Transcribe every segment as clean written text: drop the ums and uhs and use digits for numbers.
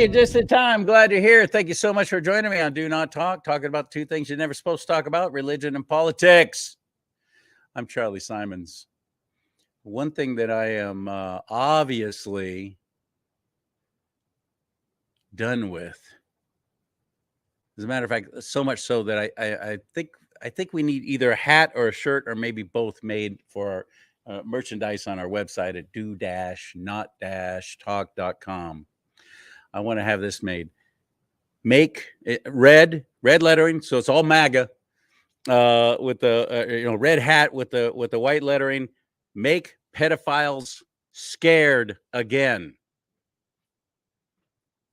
Hey, just in time. Glad you're here. Thank you so much for joining me on Do Not Talk, talking about two things you're never supposed to talk about, religion and politics. I'm Charlie Simons. One thing that I am obviously done with, as a matter of fact, so much so that I think we need either a hat or a shirt or maybe both made for our merchandise on our website at do-not-talk.com. I want to have this made. Make it red lettering, so it's all MAGA, with the red hat with the white lettering. Make pedophiles scared again.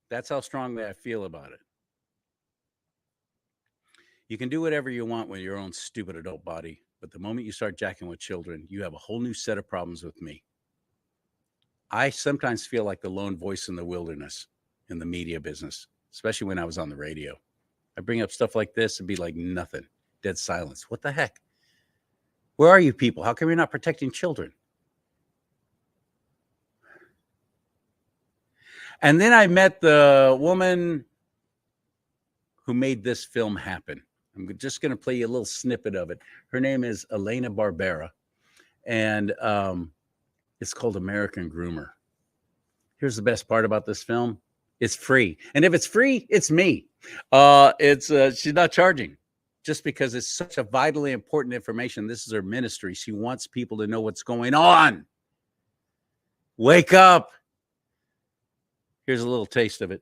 That's how strongly I feel about it. You can do whatever you want with your own stupid adult body, but the moment you start jacking with children, you have a whole new set of problems with me. I sometimes feel like the lone voice in the wilderness in the media business, especially when I was on the radio. I bring up stuff like this and be like, nothing, dead silence. What the heck? Where are you people? How come you're not protecting children? And then I met the woman who made this film happen. I'm just going to play you a little snippet of it. Her name is ELENA BARBERA, and it's called American Groomer. Here's the best part about this film. It's free. And if it's free, it's me. She's not charging just because it's such a vitally important information. This is her ministry. She wants people to know what's going on. Wake up. Here's a little taste of it.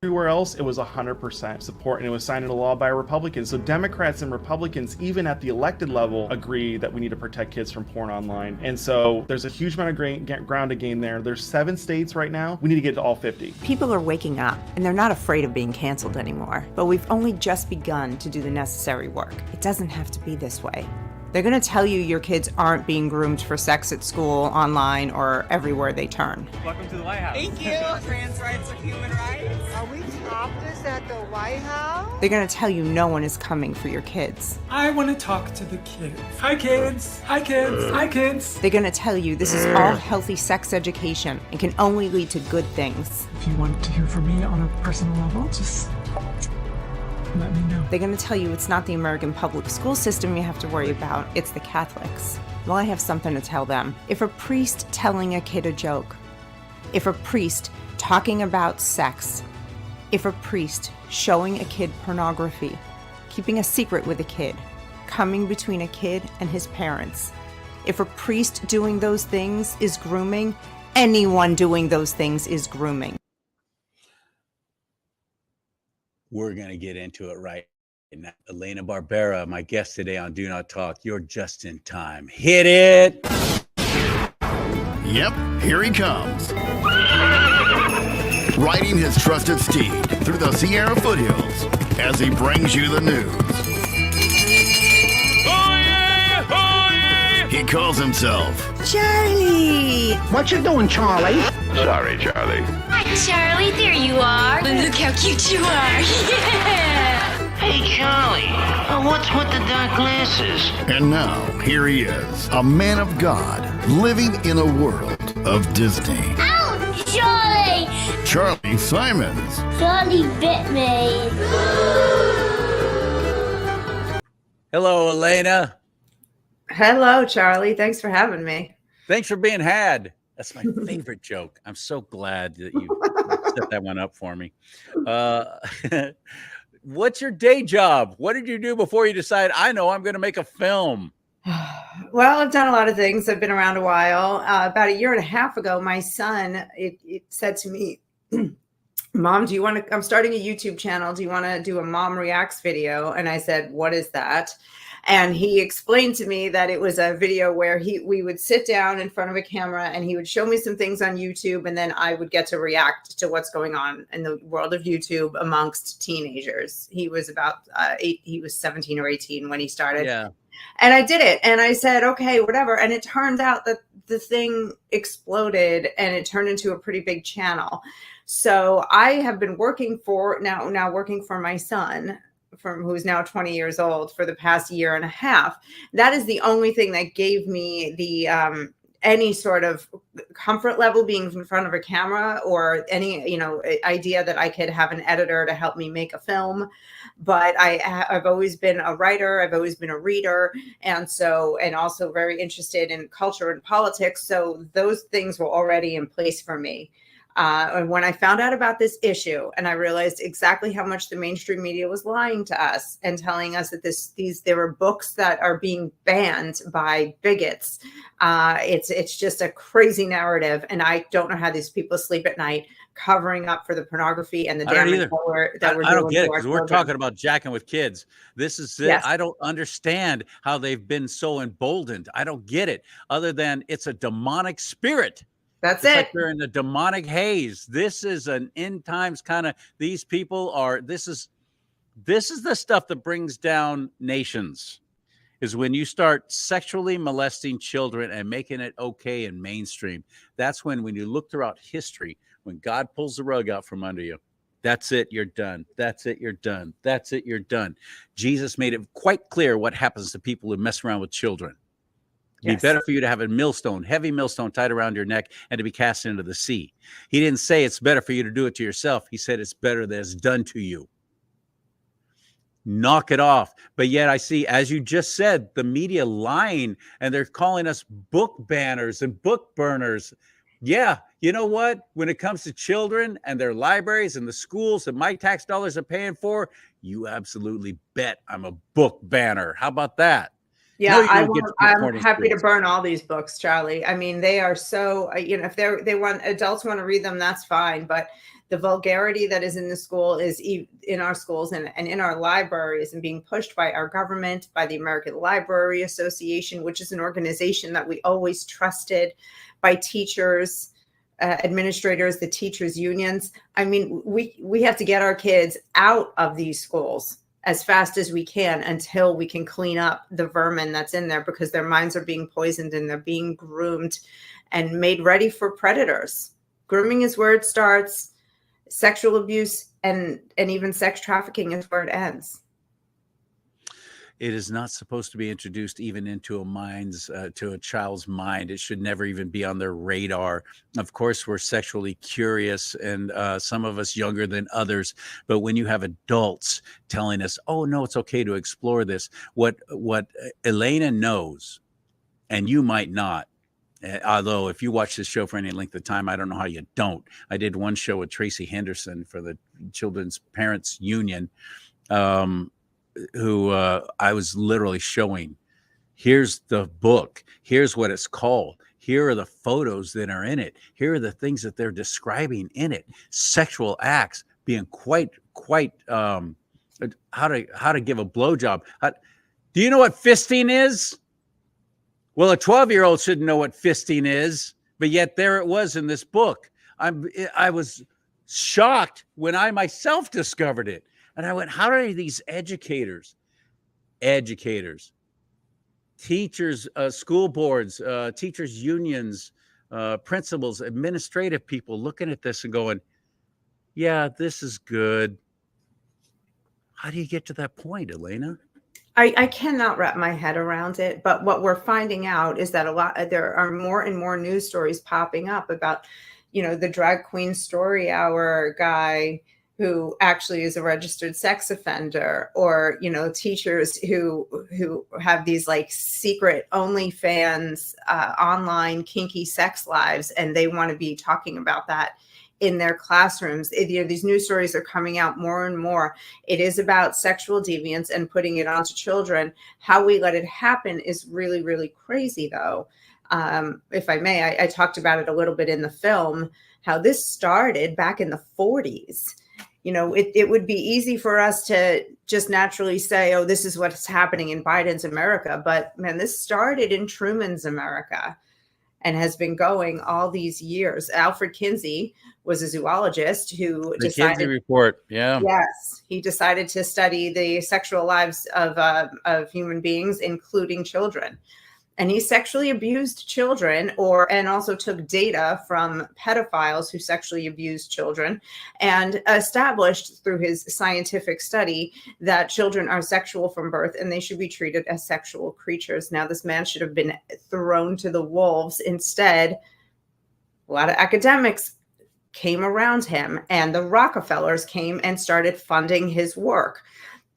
Everywhere else, it was 100% support, and it was signed into law by Republicans. So Democrats and Republicans, even at the elected level, agree that we need to protect kids from porn online. And so there's a huge amount of ground to gain there. There's 7 states right now. We need to get to all 50. People are waking up, and they're not afraid of being canceled anymore. But we've only just begun to do the necessary work. It doesn't have to be this way. They're going to tell you your kids aren't being groomed for sex at school, online, or everywhere they turn. Welcome to the White House. Thank you. Trans rights are human rights. Are we topless at the White House? They're going to tell you no one is coming for your kids. I want to talk to the kids. Hi, kids. Hi, kids. Hi, kids. They're going to tell you this is all healthy sex education and can only lead to good things. If you want to hear from me on a personal level, just let me know. They're going to tell you it's not the American public school system you have to worry about, it's the Catholics. Well, I have something to tell them. If a priest telling a kid a joke, if a priest talking about sex, if a priest showing a kid pornography, keeping a secret with a kid, coming between a kid and his parents, if a priest doing those things is grooming, anyone doing those things is grooming. We're going to get into it right now. ELENA BARBERA, my guest today on Do Not Talk. You're just in time. Hit it. Yep, here he comes. Riding his trusted steed through the Sierra foothills as he brings you the news. Oh yeah! Oh yeah! He calls himself Charlie! What you doing, Charlie? Sorry, Charlie. Hi, Charlie. There you are. Look how cute you are. Yeah. Hey, Charlie. What's with the dark glasses? And now, here he is, a man of God, living in a world of Disney. Ow, Charlie! Charlie Simons. Charlie bit me. Hello, ELENA. Hello, Charlie. Thanks for having me. Thanks for being had. That's my favorite joke. I'm so glad that you set that one up for me. What's your day job? What did you do before you decide, I know I'm going to make a film? Well, I've done a lot of things. I've been around a while. About a year and a half ago, my son, it said to me, Mom, I'm starting a YouTube channel. Do you want to do a Mom Reacts video? And I said, what is that? And he explained to me that it was a video where we would sit down in front of a camera and he would show me some things on YouTube, and then I would get to react to what's going on in the world of YouTube amongst teenagers. He was about he was 17 or 18 when he started. Yeah. And I did it. And I said, okay, whatever. And it turns out that the thing exploded and it turned into a pretty big channel. So I have been working for working for my son, who's now 20 years old, for the past year and a half. That is the only thing that gave me the any sort of comfort level being in front of a camera, or any, idea that I could have an editor to help me make a film. But I've always been a writer. I've always been a reader. And also very interested in culture and politics. So those things were already in place for me. And when I found out about this issue, and I realized exactly how much the mainstream media was lying to us and telling us that there were books that are being banned by bigots. It's just a crazy narrative, and I don't know how these people sleep at night covering up for the pornography and the damage that we're doing. I don't get it, to our because we're children. talking about jacking with kids. This is it. Yes. I don't understand how they've been so emboldened. I don't get it, other than it's a demonic spirit. That's It's it. like they're in the demonic haze. This is an end times kind of, these people are, this is the stuff that brings down nations, is when you start sexually molesting children and making it okay in mainstream. That's when you look throughout history, when God pulls the rug out from under you, that's it, you're done. That's it, you're done. That's it, you're done. Jesus made it quite clear what happens to people who mess around with children. It'd be better for you to have a heavy millstone tied around your neck and to be cast into the sea. He didn't say it's better for you to do it to yourself. He said it's better that it's done to you. Knock it off. But yet I see, as you just said, the media lying, and they're calling us book banners and book burners. Yeah, you know what? When it comes to children and their libraries and the schools that my tax dollars are paying for, you absolutely bet I'm a book banner. How about that? Yeah, I'm happy to burn all these books, Charlie. I mean, they are so, if adults want to read them, that's fine. But the vulgarity that is in the school is in our schools and in our libraries, and being pushed by our government, by the American Library Association, which is an organization that we always trusted, by teachers, administrators, the teachers' unions. I mean, we have to get our kids out of these schools as fast as we can until we can clean up the vermin that's in there, because their minds are being poisoned and they're being groomed and made ready for predators. Grooming is where it starts. Sexual abuse and even sex trafficking is where it ends. It is not supposed to be introduced even into to a child's mind. It should never even be on their radar. Of course, we're sexually curious, and some of us younger than others. But when you have adults telling us, "Oh no, it's okay to explore this," what ELENA knows, and you might not. Although if you watch this show for any length of time, I don't know how you don't. I did one show with Tracy Henderson for the Children's Parents Union, who I was literally showing, here's the book, here's what it's called, here are the photos that are in it, here are the things that they're describing in it, sexual acts, being quite how to give a blowjob. Do you know what fisting is? Well, a 12-year-old shouldn't know what fisting is, but yet there it was in this book. I was shocked when I myself discovered it. And I went, how are these educators, teachers, school boards, teachers unions, principals, administrative people looking at this and going, yeah, this is good. How do you get to that point, ELENA? I cannot wrap my head around it, but what we're finding out is that there are more and more news stories popping up about, the drag queen story hour guy who actually is a registered sex offender, or, teachers who have these like secret OnlyFans online kinky sex lives, and they want to be talking about that in their classrooms. These news stories are coming out more and more. It is about sexual deviance and putting it onto children. How we let it happen is really, really crazy, though. If I may, I talked about it a little bit in the film, how this started back in the 40s. It would be easy for us to just naturally say, oh, this is what's happening in Biden's America. But man, this started in Truman's America and has been going all these years. Alfred Kinsey was a zoologist who decided. Kinsey Report, yeah. Yes, he decided to study the sexual lives of human beings, including children. and he sexually abused children, and also took data from pedophiles who sexually abused children, and established through his scientific study that children are sexual from birth and they should be treated as sexual creatures. Now, this man should have been thrown to the wolves. Instead, a lot of academics came around him, and the Rockefellers came and started funding his work.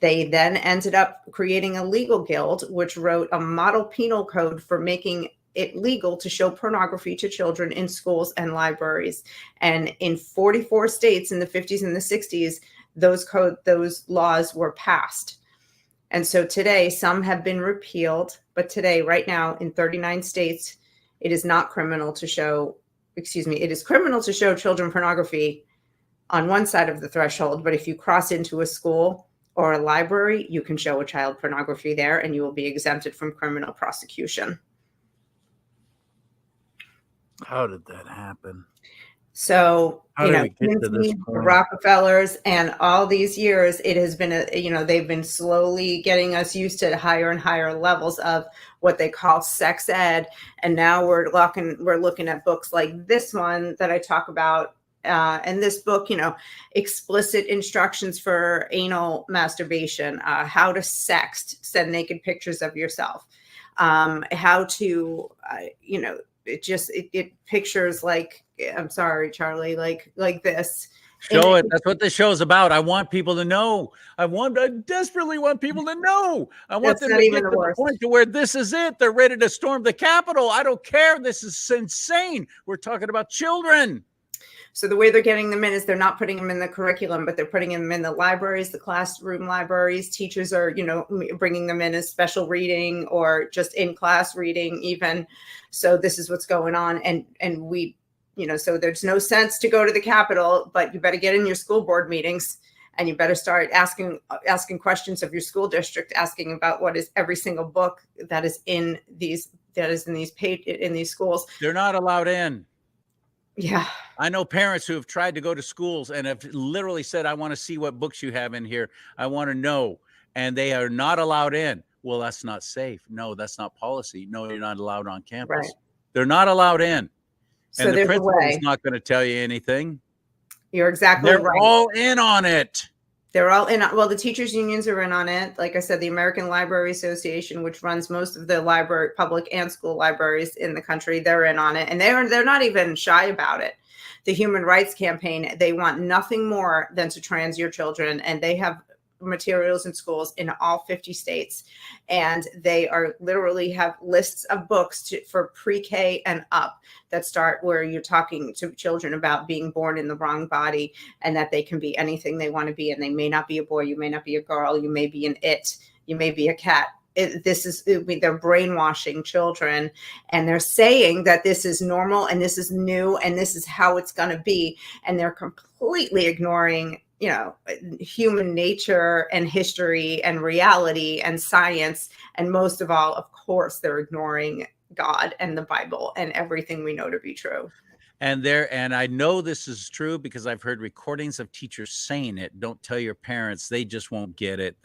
They then ended up creating a legal guild, which wrote a model penal code for making it legal to show pornography to children in schools and libraries. And in 44 states in the 50s and the 60s, those laws were passed. And so today, some have been repealed, but today, right now, in 39 states, it is not criminal to show, it is criminal to show children pornography on one side of the threshold, but if you cross into a school or a library, you can show a child pornography there and you will be exempted from criminal prosecution. How did that happen? So, How did we get to this the point? Rockefellers and all these years, it has been, they've been slowly getting us used to higher and higher levels of what they call sex ed. And now we're looking at books like this one that I talk about. And this book, explicit instructions for anal masturbation, how to sext, send naked pictures of yourself, how to, it pictures like, I'm sorry, Charlie, like this. Show it. That's what this show is about. I want people to know. I desperately want people to know. I want them to get to the point to where this is it. They're ready to storm the Capitol. I don't care. This is insane. We're talking about children. So the way they're getting them in is they're not putting them in the curriculum, but they're putting them in the libraries, the classroom libraries. Teachers are, bringing them in as special reading or just in class reading even. So this is what's going on. And we, so there's no sense to go to the Capitol, but you better get in your school board meetings and you better start asking questions of your school district, asking about what is every single book that is in these schools. They're not allowed in. Yeah. I know parents who have tried to go to schools and have literally said, I want to see what books you have in here. I want to know. And they are not allowed in. Well, that's not safe. No, that's not policy. No, you're not allowed on campus. Right. They're not allowed in. So and the principal is not going to tell you anything. You're exactly right. They're all in on it. They're all in. Well, the teachers unions are in on it. Like I said, the American Library Association, which runs most of the public and school libraries in the country, they're in on it. And they're not even shy about it. The Human Rights Campaign, they want nothing more than to trans your children. And they have materials in schools in all 50 states. And they are literally have lists of books for pre-K and up that start where you're talking to children about being born in the wrong body and that they can be anything they want to be. And they may not be a boy, you may not be a girl, you may be an it, you may be a cat. They're brainwashing children, and they're saying that this is normal and this is new and this is how it's going to be. And they're completely ignoring human nature and history and reality and science. And most of all, of course, they're ignoring God and the Bible and everything we know to be true. And I know this is true because I've heard recordings of teachers saying it. Don't tell your parents. They just won't get it.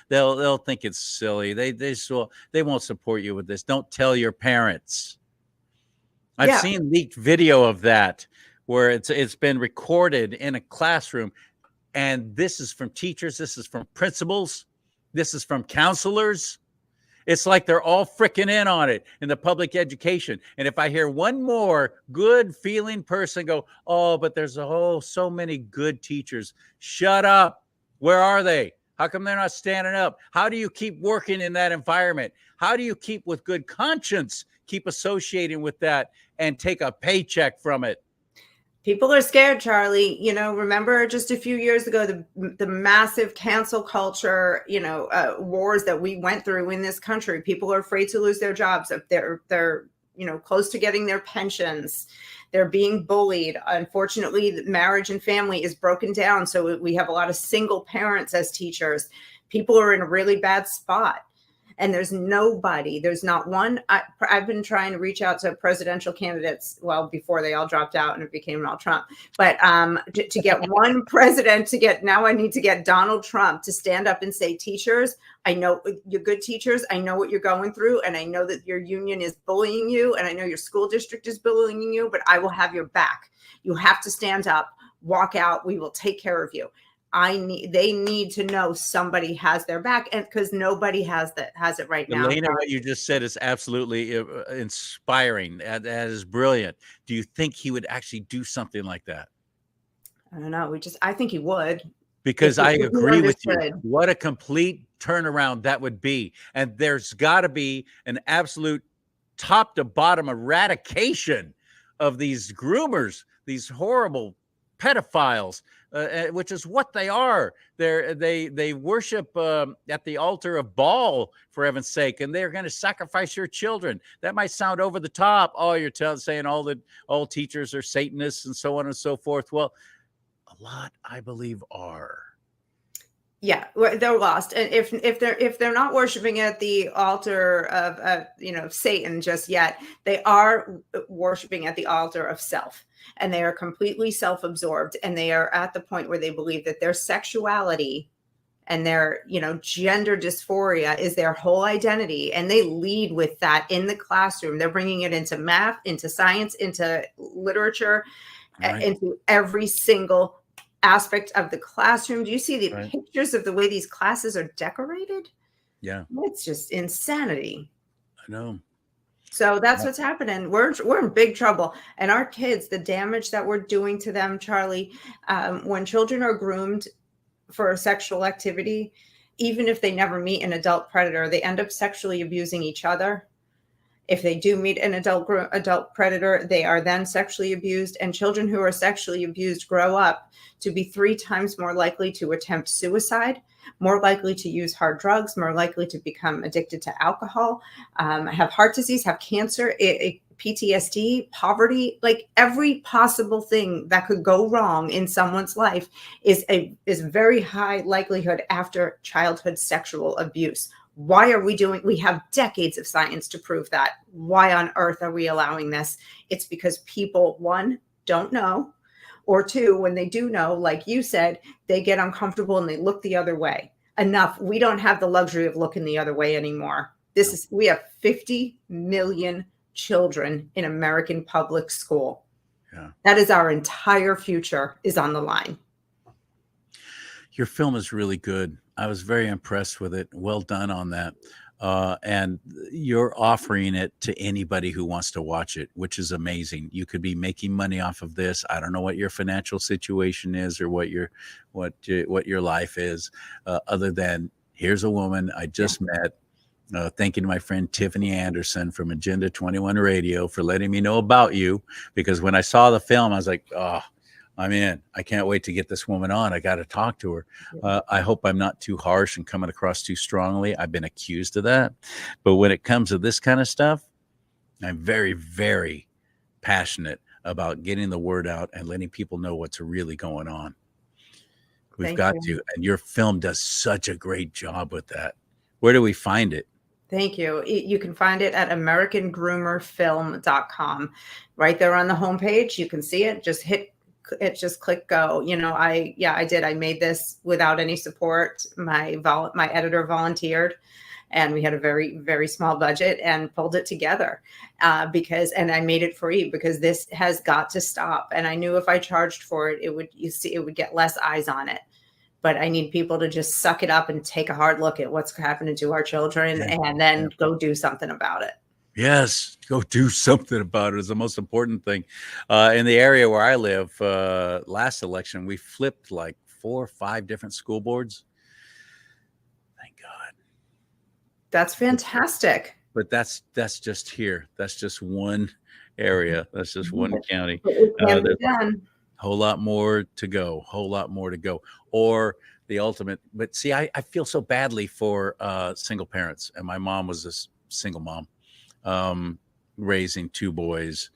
They'll think it's silly. They won't support you with this. Don't tell your parents. I've seen leaked video of that where it's been recorded in a classroom. And this is from teachers. This is from principals. This is from counselors. It's like they're all freaking in on it in the public education. And if I hear one more good feeling person go, oh, but there's so many good teachers. Shut up. Where are they? How come they're not standing up? How do you keep working in that environment? How do you keep with good conscience, keep associating with that and take a paycheck from it? People are scared, Charlie. Remember just a few years ago, the massive cancel culture, wars that we went through in this country. People are afraid to lose their jobs. They're close to getting their pensions. They're being bullied. Unfortunately, marriage and family is broken down. So we have a lot of single parents as teachers. People are in a really bad spot. And there's nobody, there's not one. I've been trying to reach out to presidential candidates, well, before they all dropped out and it became all Trump. But to get one president now I need to get Donald Trump to stand up and say, teachers, I know you're good teachers. I know what you're going through. And I know that your union is bullying you. And I know your school district is bullying you, but I will have your back. You have to stand up, walk out. We will take care of you. They need to know somebody has their back, and because nobody has it right now. Elena, what you just said is absolutely inspiring. That is brilliant. Do you think he would actually do something like that? I don't know. I think he would. Because I agree with you. What a complete turnaround that would be. And there's got to be an absolute top to bottom eradication of these groomers, these horrible pedophiles, which is what they are. They worship at the altar of Baal, for heaven's sake, and they're going to sacrifice your children. That might sound over the top. Oh, you're saying all teachers are Satanists and so on and so forth. Well, a lot, I believe, are. Yeah, they're lost, and if they're not worshiping at the altar of Satan just yet, they are worshiping at the altar of self, and they are completely self-absorbed, and they are at the point where they believe that their sexuality and their gender dysphoria is their whole identity, and they lead with that in the classroom. They're bringing it into math, into science, into literature, right, into every single aspect of the classroom. Do you see the pictures of the way these classes are decorated? Yeah, it's just insanity. I know. So that's what's happening. We're in big trouble, and our kids, the damage that we're doing to them, Charlie. When children are groomed for sexual activity, even if they never meet an adult predator, they end up sexually abusing each other. If they do meet an adult predator, they are then sexually abused. And children who are sexually abused grow up to be 3 times more likely to attempt suicide, more likely to use hard drugs, more likely to become addicted to alcohol, have heart disease, have cancer, PTSD, poverty. Like every possible thing that could go wrong in someone's life is very high likelihood after childhood sexual abuse. Why are we we have decades of science to prove that. Why on earth are we allowing this? It's because people, 1, don't know, or 2, when they do know, like you said, they get uncomfortable and they look the other way. Enough. We don't have the luxury of looking the other way anymore. We have 50 million children in American public school. Yeah. That is our entire future is on the line. Your film is really good. I was very impressed with it. Well done on that. And you're offering it to anybody who wants to watch it, which is amazing. You could be making money off of this. I don't know what your financial situation is or what your life is, other than here's a woman I just met. Thanking my friend Tiffany Anderson from Agenda 21 Radio for letting me know about you, because when I saw the film, I was like, oh, I'm in. I can't wait to get this woman on. I got to talk to her. I hope I'm not too harsh and coming across too strongly. I've been accused of that. But when it comes to this kind of stuff, I'm very, very passionate about getting the word out and letting people know what's really going on. We've got to. And your film does such a great job with that. Where do we find it? Thank you. You can find it at AmericanGroomerFilm.com. Right there on the homepage. You can see it. Just click go. I did. I made this without any support. My editor volunteered, and we had a very, very small budget and pulled it together and I made it free because this has got to stop. And I knew if I charged for it, it would get less eyes on it. But I need people to just suck it up and take a hard look at what's happening to our children and then go do something about it. Yes, go do something about it is the most important thing. In the area where I live, last election, we flipped like 4 or 5 different school boards. Thank God. That's fantastic. But that's just here. That's just one area. That's just one county. Whole lot more to go. Or the ultimate. But see, I feel so badly for single parents. And my mom was a single mom. Raising 2 boys.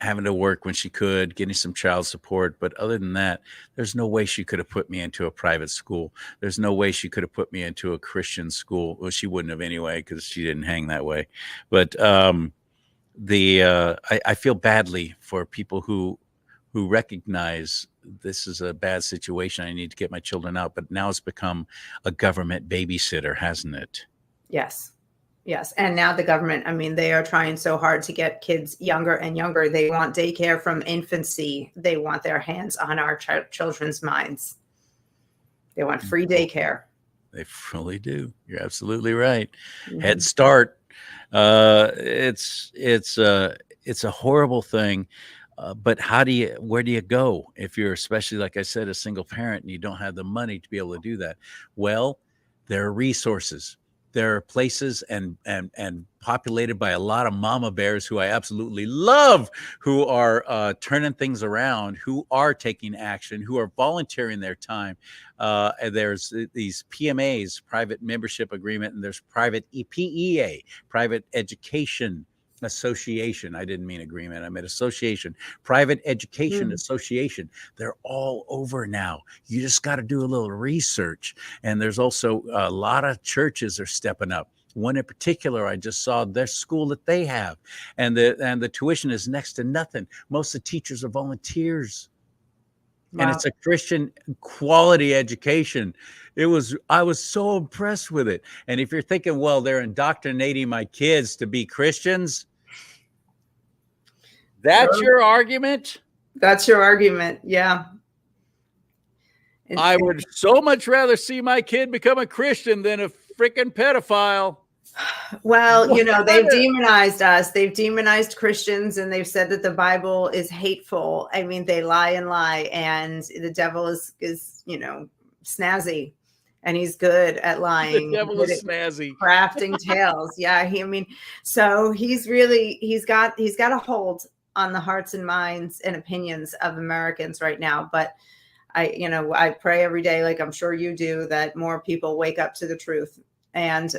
having to work when she could, getting some child support. But other than that, there's no way she could have put me into a private school. There's no way she could have put me into a Christian school. Well, she wouldn't have anyway, because she didn't hang that way. But I feel badly for people who recognize this is a bad situation. I need to get my children out. But now it's become a government babysitter, hasn't it? Yes. Yes. And now the government, I mean, they are trying so hard to get kids younger and younger. They want daycare from infancy. They want their hands on our children's minds. They want free daycare. They really do. You're absolutely right. Mm-hmm. Head Start. It's a horrible thing. But where do you go if you're, especially like I said, a single parent and you don't have the money to be able to do that? Well, there are resources. There are places and populated by a lot of mama bears who I absolutely love, who are turning things around, who are taking action, who are volunteering their time. And there's these PMAs, private membership agreement, and there's private PEA, private education association. I didn't mean agreement. I meant association, private education association. They're all over now. You just got to do a little research. And there's also a lot of churches are stepping up. One in particular, I just saw their school that they have, and the tuition is next to nothing. Most of the teachers are volunteers. Wow. And it's a Christian quality education. I was so impressed with it. And if you're thinking, well, they're indoctrinating my kids to be Christians, that's your argument? That's your argument. Yeah. I would so much rather see my kid become a Christian than a freaking pedophile. Well, they've demonized us. They've demonized Christians, and they've said that the Bible is hateful. I mean, they lie and lie, and the devil is snazzy, and he's good at lying. The devil is snazzy, crafting tales. Yeah, so he's got a hold on the hearts and minds and opinions of Americans right now. But I pray every day, like I'm sure you do, that more people wake up to the truth. And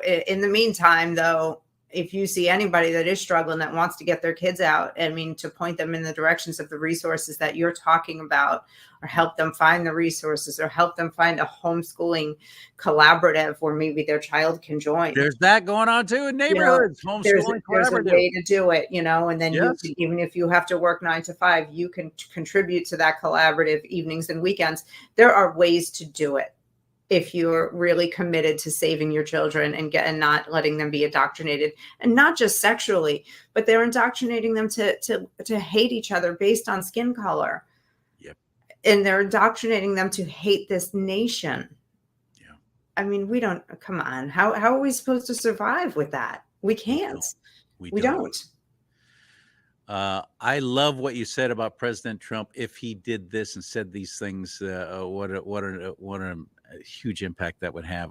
in the meantime, though, if you see anybody that is struggling, that wants to get their kids out, I mean, to point them in the directions of the resources that you're talking about, or help them find the resources, or help them find a homeschooling collaborative where maybe their child can join. There's that going on too in neighborhoods. Homeschooling there's a way to do it, and then yes. You can, even if you have to work 9 to 5, you can contribute to that collaborative evenings and weekends. There are ways to do it if you're really committed to saving your children and not letting them be indoctrinated, and not just sexually, but they're indoctrinating them to hate each other based on skin color. Yep. And they're indoctrinating them to hate this nation. Yeah. I mean, come on. How are we supposed to survive with that? We can't. We don't. I love what you said about President Trump. If he did this and said these things, what a huge impact that would have.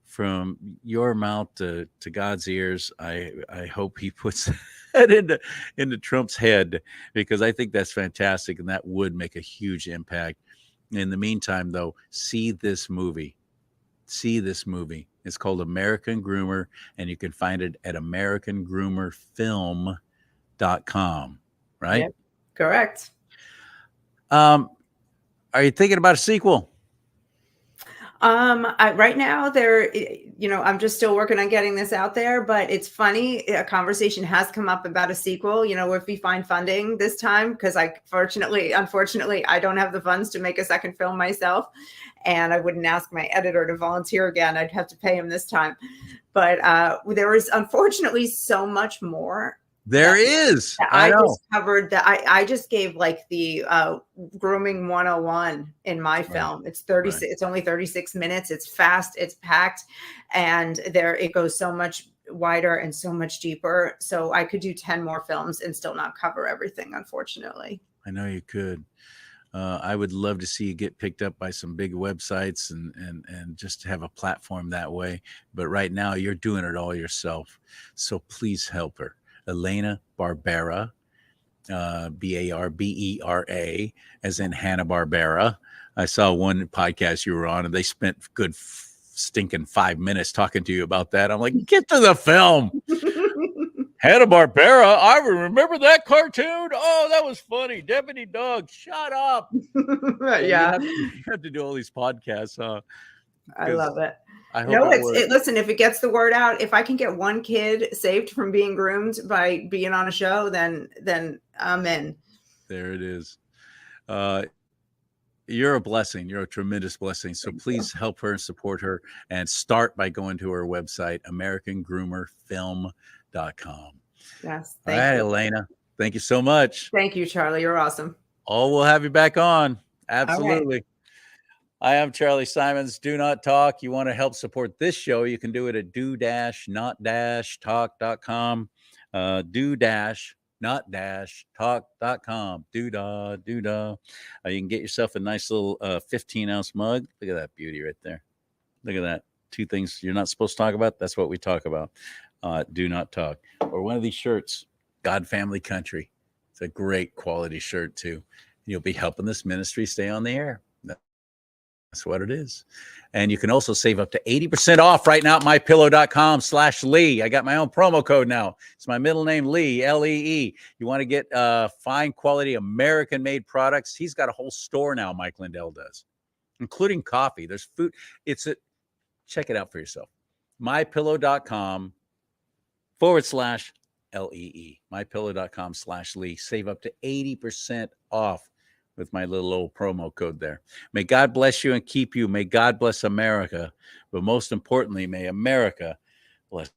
From your mouth to God's ears, I hope he puts that into Trump's head, because I think that's fantastic, and that would make a huge impact. In the meantime, though, see this movie. It's called American Groomer, and you can find it at AmericanGroomerFilm.com, right? Yep, correct. Are you thinking about a sequel? Right now I'm just still working on getting this out there, but it's funny. A conversation has come up about a sequel, if we find funding this time, because unfortunately, I don't have the funds to make a second film myself, and I wouldn't ask my editor to volunteer again. I'd have to pay him this time. But there is unfortunately so much more. There is. I discovered that I just gave like the grooming 101 in my film. It's 36. Right. It's only 36 minutes. It's fast. It's packed, and it goes so much wider and so much deeper. So I could do 10 more films and still not cover everything, unfortunately. I know you could. I would love to see you get picked up by some big websites and just have a platform that way. But right now you're doing it all yourself. So please help her. ELENA BARBERA, BARBERA, as in Hanna-Barbera. I saw one podcast you were on, and they spent good stinking 5 minutes talking to you about that. I'm like, get to the film. Hanna-Barbera. I remember that cartoon. Oh, that was funny. Deputy Dog, shut up. Yeah, You have to do all these podcasts. I love it. I hope No, it works. listen, if it gets the word out, if I can get one kid saved from being groomed by being on a show, then I'm in. There it is. You're a blessing. You're a tremendous blessing. So please help her and support her, and start by going to her website, AmericanGroomerFilm.com. Yes. All right, Elena. Thank you so much. Thank you, Charlie. You're awesome. Oh, we'll have you back on. Absolutely. I am Charlie Simons. Do Not Talk. You want to help support this show, you can do it at do-not-talk.com. Do-not-talk.com. Do-da. You can get yourself a nice little 15-ounce mug. Look at that beauty right there. Look at that. 2 things you're not supposed to talk about. That's what we talk about. Do Not Talk. Or one of these shirts, God Family Country. It's a great quality shirt, too. You'll be helping this ministry stay on the air. That's what it is. And you can also save up to 80% off right now at mypillow.com/Lee. I got my own promo code now. It's my middle name, Lee, L-E-E. You want to get fine quality American-made products? He's got a whole store now, Mike Lindell does, including coffee. There's food. Check it out for yourself. mypillow.com/LEE. mypillow.com/Lee. Save up to 80% off with my little old promo code there. May God bless you and keep you. May God bless America. But most importantly, may America bless